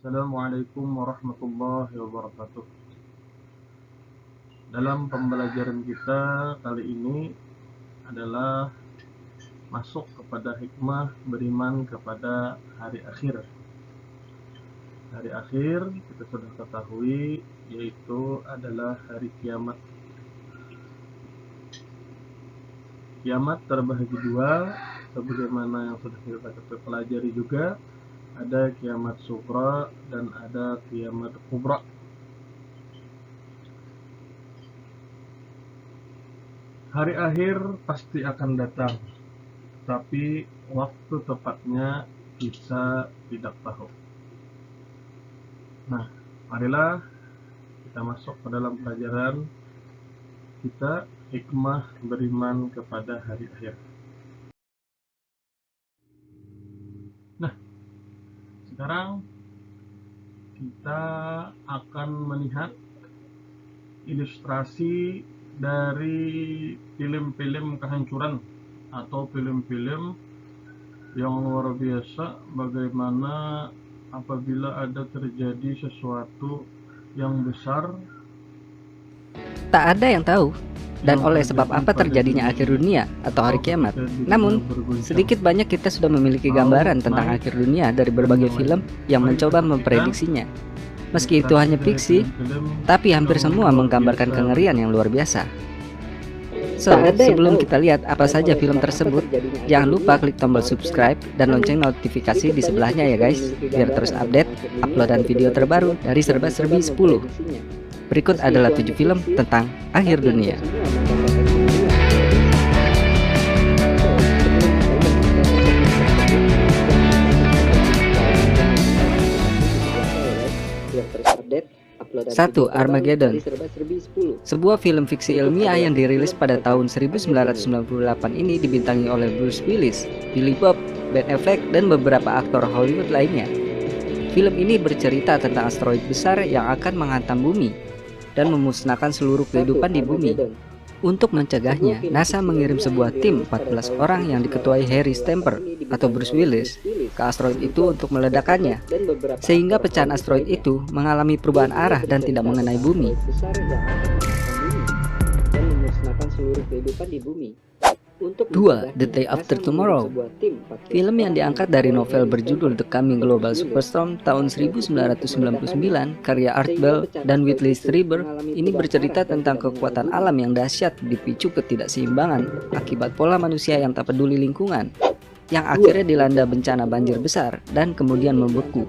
Assalamualaikum warahmatullahi wabarakatuh. Dalam pembelajaran kita kali ini adalah masuk kepada hikmah beriman kepada hari akhir. Hari akhir kita sudah ketahui, yaitu adalah hari kiamat. Kiamat terbagi dua, sebagaimana yang sudah kita pelajari juga. Ada kiamat sughra dan ada kiamat kubra. Hari akhir pasti akan datang, tapi waktu tepatnya kita tidak tahu. Nah, marilah kita masuk ke dalam pelajaran kita, hikmah beriman kepada hari akhir. Nah, sekarang kita akan melihat ilustrasi dari film-film kehancuran atau film-film yang luar biasa, bagaimana apabila ada terjadi sesuatu yang besar. Tak ada yang tahu dan oleh sebab apa terjadinya akhir dunia atau hari kiamat. Namun, sedikit banyak kita sudah memiliki gambaran tentang akhir dunia dari berbagai film yang mencoba memprediksinya. Meski itu hanya fiksi, tapi hampir semua menggambarkan kengerian yang luar biasa. So, sebelum kita lihat apa saja film tersebut, jangan lupa klik tombol subscribe dan lonceng notifikasi di sebelahnya ya guys, biar terus update uploadan video terbaru dari Serba-Serbi 10. Berikut adalah 7 film tentang akhir dunia. Satu, Armageddon. Sebuah film fiksi ilmiah yang dirilis pada tahun 1998 ini dibintangi oleh Bruce Willis, Billy Bob, Ben Affleck, dan beberapa aktor Hollywood lainnya. Film ini bercerita tentang asteroid besar yang akan menghantam bumi dan memusnahkan seluruh kehidupan di bumi. Untuk mencegahnya, NASA mengirim sebuah tim 14 orang yang diketuai Harry Stamper atau Bruce Willis ke asteroid itu untuk meledakkannya, sehingga pecahan asteroid itu mengalami perubahan arah dan tidak mengenai bumi. 2. The Day After Tomorrow. Film yang diangkat dari novel berjudul The Coming Global Superstorm tahun 1999 karya Art Bell dan Whitley Strieber. Ini bercerita tentang kekuatan alam yang dahsyat dipicu ketidakseimbangan akibat pola manusia yang tak peduli lingkungan, yang akhirnya dilanda bencana banjir besar dan kemudian membeku.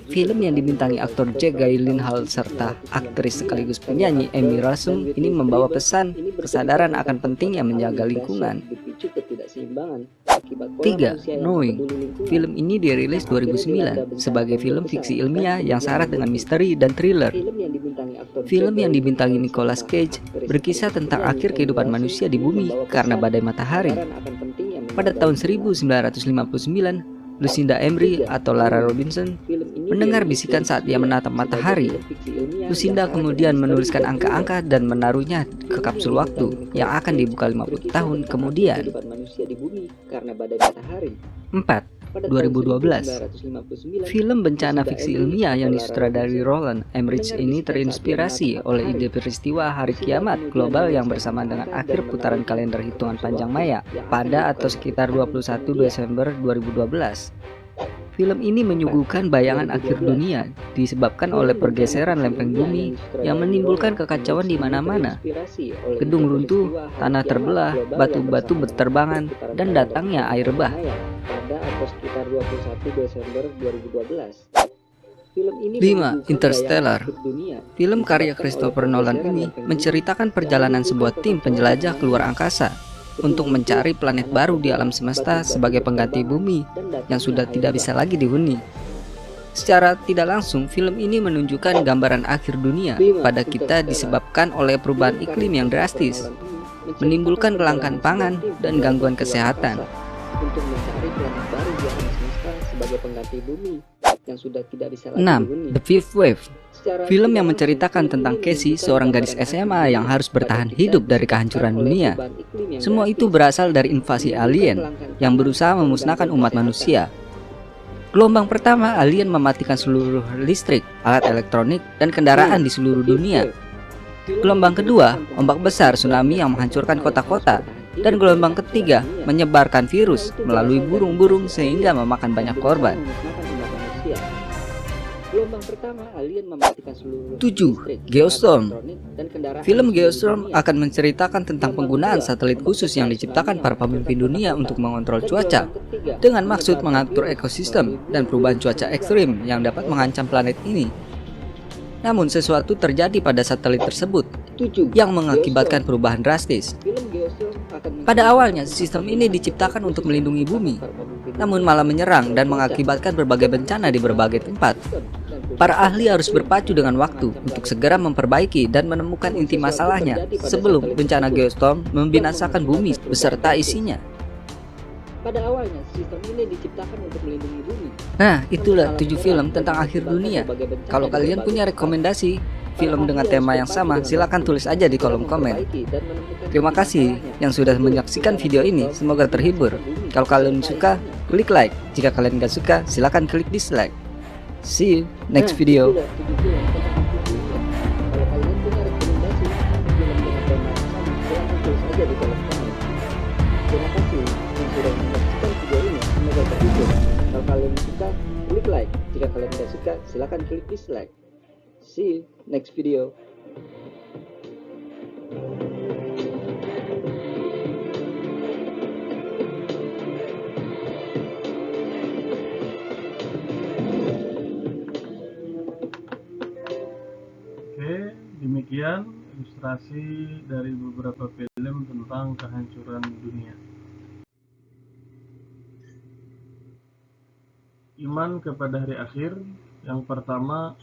Film yang dibintangi aktor Jake Gyllenhaal serta aktris sekaligus penyanyi Emmy Rossum ini membawa pesan kesadaran akan pentingnya menjaga lingkungan. 3. Knowing. Film ini dirilis 2009 sebagai film fiksi ilmiah yang syarat dengan misteri dan thriller. Film yang dibintangi Nicolas Cage berkisah tentang akhir kehidupan manusia di bumi karena badai matahari. Pada tahun 1959, Lucinda Emery atau Lara Robinson mendengar bisikan saat dia menatap matahari. Lucinda kemudian menuliskan angka-angka dan menaruhnya ke kapsul waktu yang akan dibuka 50 tahun kemudian. 4. 2012. Film bencana fiksi ilmiah yang disutradari Roland Emmerich ini terinspirasi oleh ide peristiwa hari kiamat global yang bersamaan dengan akhir putaran kalender hitungan panjang Maya pada atau sekitar 21 Desember 2012. Film ini menyuguhkan bayangan akhir dunia disebabkan oleh pergeseran lempeng bumi yang menimbulkan kekacauan di mana-mana. Gedung runtuh, tanah terbelah, batu-batu berterbangan, dan datangnya air bah. 5. Interstellar. Film karya Christopher Nolan ini menceritakan perjalanan sebuah tim penjelajah keluar angkasa untuk mencari planet baru di alam semesta sebagai pengganti bumi yang sudah tidak bisa lagi dihuni. Secara tidak langsung, film ini menunjukkan gambaran akhir dunia pada kita disebabkan oleh perubahan iklim yang drastis, menimbulkan kelangkaan pangan dan gangguan kesehatan. 6. The Fifth Wave. Film yang menceritakan tentang Casey, seorang gadis SMA yang harus bertahan hidup dari kehancuran dunia. Semua itu berasal dari invasi alien yang berusaha memusnahkan umat manusia. Gelombang pertama, alien mematikan seluruh listrik, alat elektronik, dan kendaraan di seluruh dunia. Gelombang kedua, ombak besar tsunami yang menghancurkan kota-kota. Dan gelombang ketiga, menyebarkan virus melalui burung-burung sehingga memakan banyak korban. 7. Geostorm. Film Geostorm akan menceritakan tentang penggunaan satelit khusus yang diciptakan para pemimpin dunia untuk mengontrol cuaca dengan maksud mengatur ekosistem dan perubahan cuaca ekstrim yang dapat mengancam planet ini. Namun sesuatu terjadi pada satelit tersebut yang mengakibatkan perubahan drastis. Pada awalnya, sistem ini diciptakan untuk melindungi bumi, namun malah menyerang dan mengakibatkan berbagai bencana di berbagai tempat. Para ahli harus berpacu dengan waktu untuk segera memperbaiki dan menemukan inti masalahnya sebelum bencana Geostorm membinasakan bumi beserta isinya. Pada awalnya, sistem ini diciptakan untuk melindungi bumi. Nah, itulah 7 film tentang akhir dunia. Kalau kalian punya rekomendasi film dengan tema yang sama, silakan tulis aja di kolom komen. Terima kasih yang sudah menyaksikan video ini, semoga terhibur. Kalau kalian suka, klik like. Jika kalian gak suka, silakan klik dislike. See you next video. Kalau kalian suka, klik like. Jika kalian tidak suka, silakan klik dislike. See you next video. Oke, demikian ilustrasi dari beberapa film tentang kehancuran dunia. Iman kepada hari akhir. Yang pertama,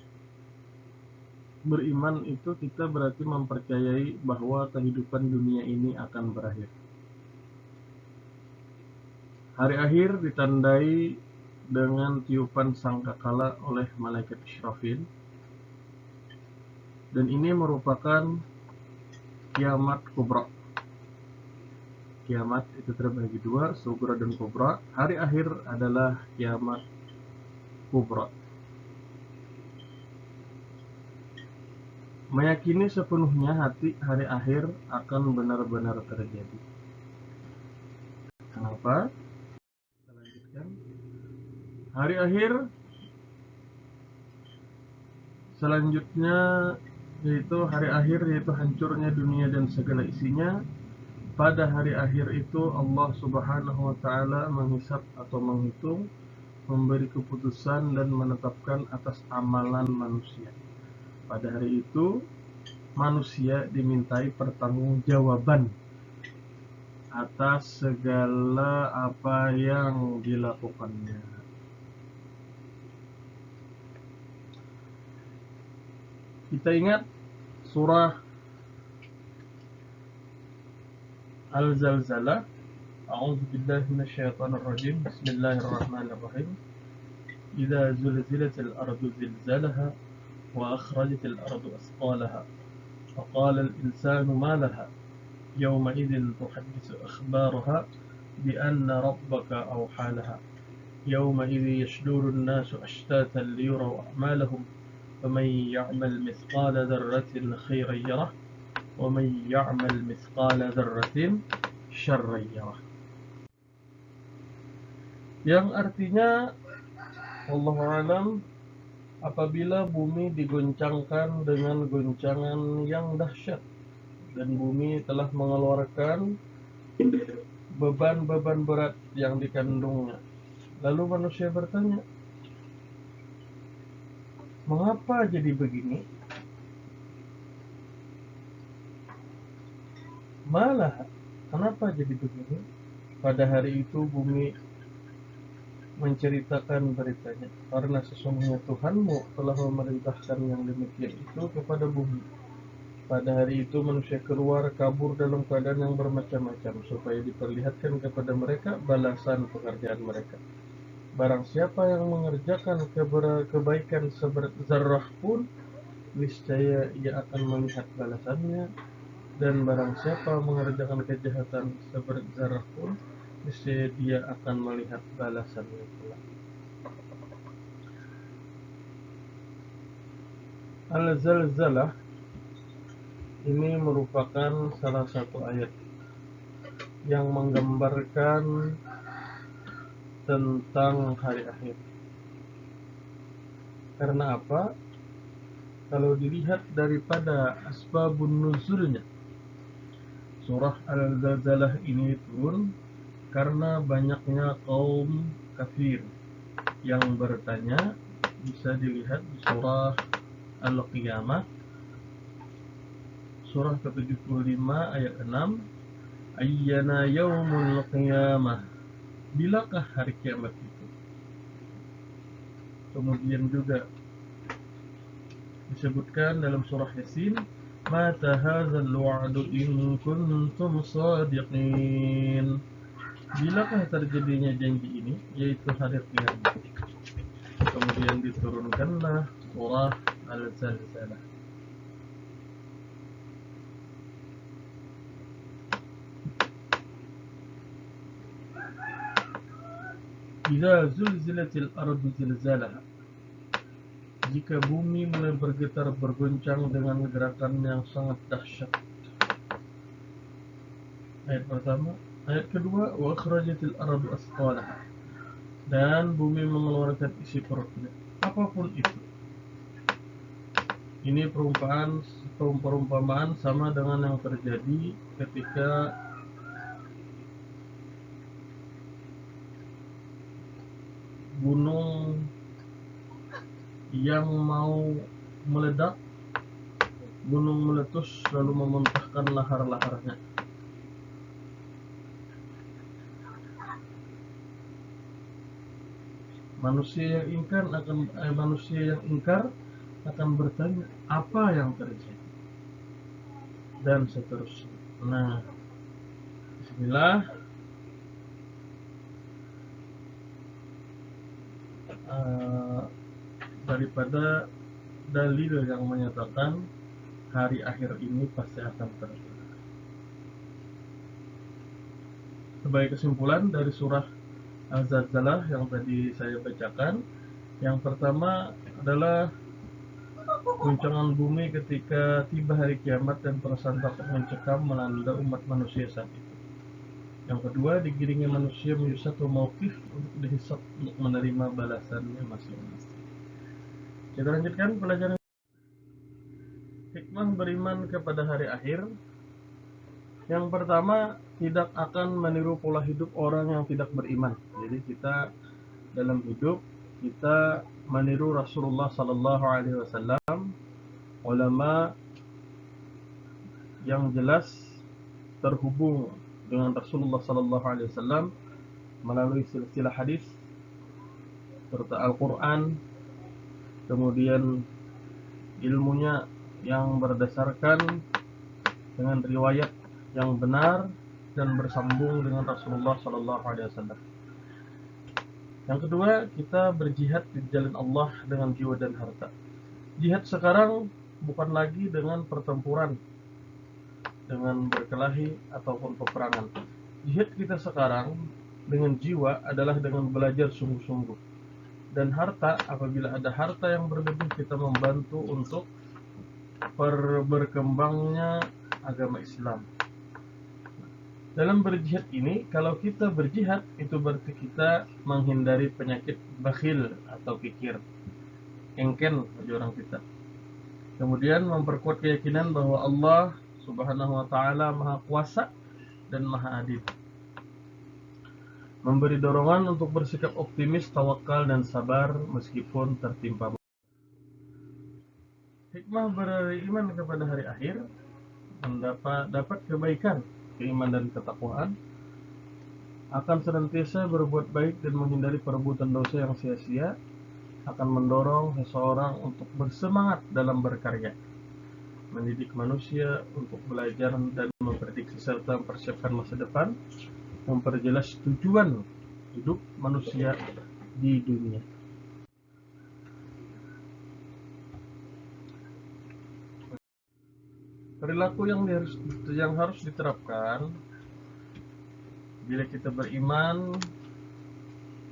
beriman itu kita berarti mempercayai bahwa kehidupan dunia ini akan berakhir. Hari akhir ditandai dengan tiupan sangkakala oleh malaikat Israfil, dan ini merupakan kiamat kubra. Kiamat itu terbagi dua, sugra dan kubra. Hari akhir adalah kiamat kubra. Meyakini sepenuhnya hati hari akhir akan benar-benar terjadi. Kenapa? Kita lanjutkan. Hari akhir selanjutnya yaitu hari akhir, yaitu hancurnya dunia dan segala isinya. Pada hari akhir itu Allah Subhanahu wa Ta'ala menghisab atau menghitung, memberi keputusan dan menetapkan atas amalan manusia. Pada hari itu manusia dimintai pertanggungjawaban atas segala apa yang dilakukannya. Kita ingat surah Al-Zalzalah. A'udzu billahi minasyaitonir rajim. Bismillahirrahmanirrahim. Idza zulzilatil ardu zilzalaha wa akhrajatil ardu asqalaha wa qala al-insanu ma laha yawma idzin tuhaddithu akhbaraha bi anna rabbaka awha laha yawma idzi yashduru an-nasu ashtatan liyuraw a'malahum فمن يعمل مثقال ذرة خيرا يره ومن يعمل مثقال ذرة شرا يره. Yang artinya, wallahu alam, apabila bumi digoncangkan dengan goncangan yang dahsyat dan bumi telah mengeluarkan beban-beban berat yang dikandungnya, lalu manusia bertanya, mengapa jadi begini? Malah, kenapa jadi begini? Pada hari itu bumi menceritakan beritanya, karena sesungguhnya Tuhanmu telah memerintahkan yang demikian itu kepada bumi. Pada hari itu manusia keluar kabur dalam keadaan yang bermacam-macam, supaya diperlihatkan kepada mereka balasan pekerjaan mereka. Barang siapa yang mengerjakan kebaikan seberat zarrah pun, niscaya ia akan melihat balasannya. Dan barang siapa mengerjakan kejahatan seberat zarrah pun, niscaya dia akan melihat balasannya pula. Al-Zalzalah ini merupakan salah satu ayat yang menggambarkan tentang hari akhir. Karena apa? Kalau dilihat daripada asbabun nuzulnya, surah Al-Zalzalah ini turun karena banyaknya kaum kafir yang bertanya. Bisa dilihat di surah Al-Qiyamah, surah ke-75 ayat 6, ayyana yaumul qiyamah, bilakah hari kiamat itu. Kemudian juga disebutkan dalam surah Yasin, mata hadzal wa'du in kuntum shadiqin, bilakah terjadinya janji ini, yaitu hari kiamat. Kemudian diturunkanlah surah Al-Zalzalah. Idza zulzilatil ardu zilzalaha, jika bumi mulai bergetar bergoncang dengan gerakan yang sangat dahsyat. Ayat pertama. Ayat kedua, wa akhrajatil ardu asqalaha, dan bumi mengeluarkan isi perutnya, apapun itu. Ini perumpamaan sama dengan yang terjadi ketika gunung yang mau meledak, gunung meletus lalu memuntahkan lahar-laharnya. Manusia yang ingkar akan bertanya, apa yang terjadi? Dan seterusnya. Nah, bismillah. Daripada dalil yang menyatakan hari akhir ini pasti akan terjadi. Sebagai kesimpulan dari surah Al-Zalzalah yang tadi saya bacakan, yang pertama adalah guncangan bumi ketika tiba hari kiamat dan perasaan takut mencekam melanda umat manusia saat itu. Yang kedua, digiringnya manusia menuju satu mauqif untuk dihisab untuk menerima balasannya masing-masing. Kita lanjutkan pelajaran. Hikmah beriman kepada hari akhir. Yang pertama, tidak akan meniru pola hidup orang yang tidak beriman. Jadi kita dalam hidup kita meniru Rasulullah Sallallahu Alaihi Wasallam, ulama yang jelas terhubung dengan Rasulullah Sallallahu Alaihi Wasallam melalui silsilah hadis serta Al-Quran, kemudian ilmunya yang berdasarkan dengan riwayat yang benar dan bersambung dengan Rasulullah Sallallahu Alaihi Wasallam. Yang kedua, kita berjihad di jalan Allah dengan jiwa dan harta. Jihad sekarang bukan lagi dengan pertempuran, dengan berkelahi ataupun peperangan. Jihad kita sekarang dengan jiwa adalah dengan belajar sungguh-sungguh. Dan harta, apabila ada harta yang berlebih, kita membantu untuk berkembangnya agama Islam. Dalam berjihad ini, kalau kita berjihad, itu berarti kita menghindari penyakit bakhil atau pikir engken bagi orang kita. Kemudian memperkuat keyakinan bahwa Allah Subhanahu wa Ta'ala Maha Kuasa dan Maha Adil. Memberi dorongan untuk bersikap optimis, tawakal, dan sabar meskipun tertimpa. Hikmah beriman kepada hari akhir, dapat kebaikan, keimanan dan ketakwaan, akan senantiasa berbuat baik dan menghindari perbuatan dosa yang sia-sia, akan mendorong seseorang untuk bersemangat dalam berkarya, mendidik manusia untuk belajar dan memprediksi serta mempersiapkan masa depan, memperjelas tujuan hidup manusia di dunia. Perilaku yang harus diterapkan bila kita beriman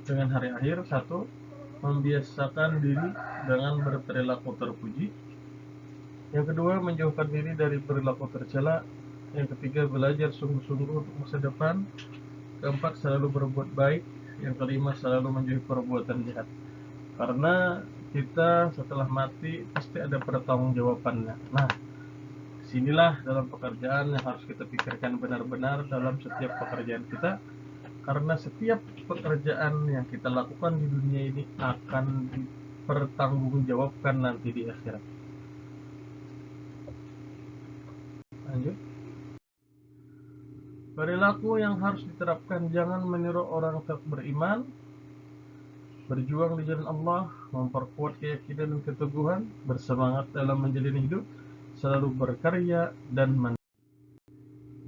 dengan hari akhir. Satu, membiasakan diri dengan berperilaku terpuji. Yang kedua, menjauhkan diri dari perilaku tercela. Yang ketiga, belajar sungguh-sungguh untuk masa depan. Keempat, selalu berbuat baik. Yang kelima, selalu menjauhi perbuatan jahat. Karena kita setelah mati pasti ada pertanggungjawabannya. Nah, sinilah dalam pekerjaan yang harus kita pikirkan benar-benar dalam setiap pekerjaan kita. Karena setiap pekerjaan yang kita lakukan di dunia ini akan dipertanggungjawabkan nanti di akhirat. Lanjut. Perilaku yang harus diterapkan: jangan meniru orang tak beriman, berjuang di jalan Allah, memperkuat keyakinan dan keteguhan, bersemangat dalam menjalani hidup, selalu berkarya dan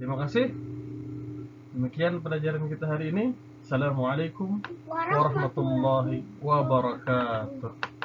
Terima kasih. Demikian pelajaran kita hari ini. Assalamualaikum warahmatullahi wabarakatuh.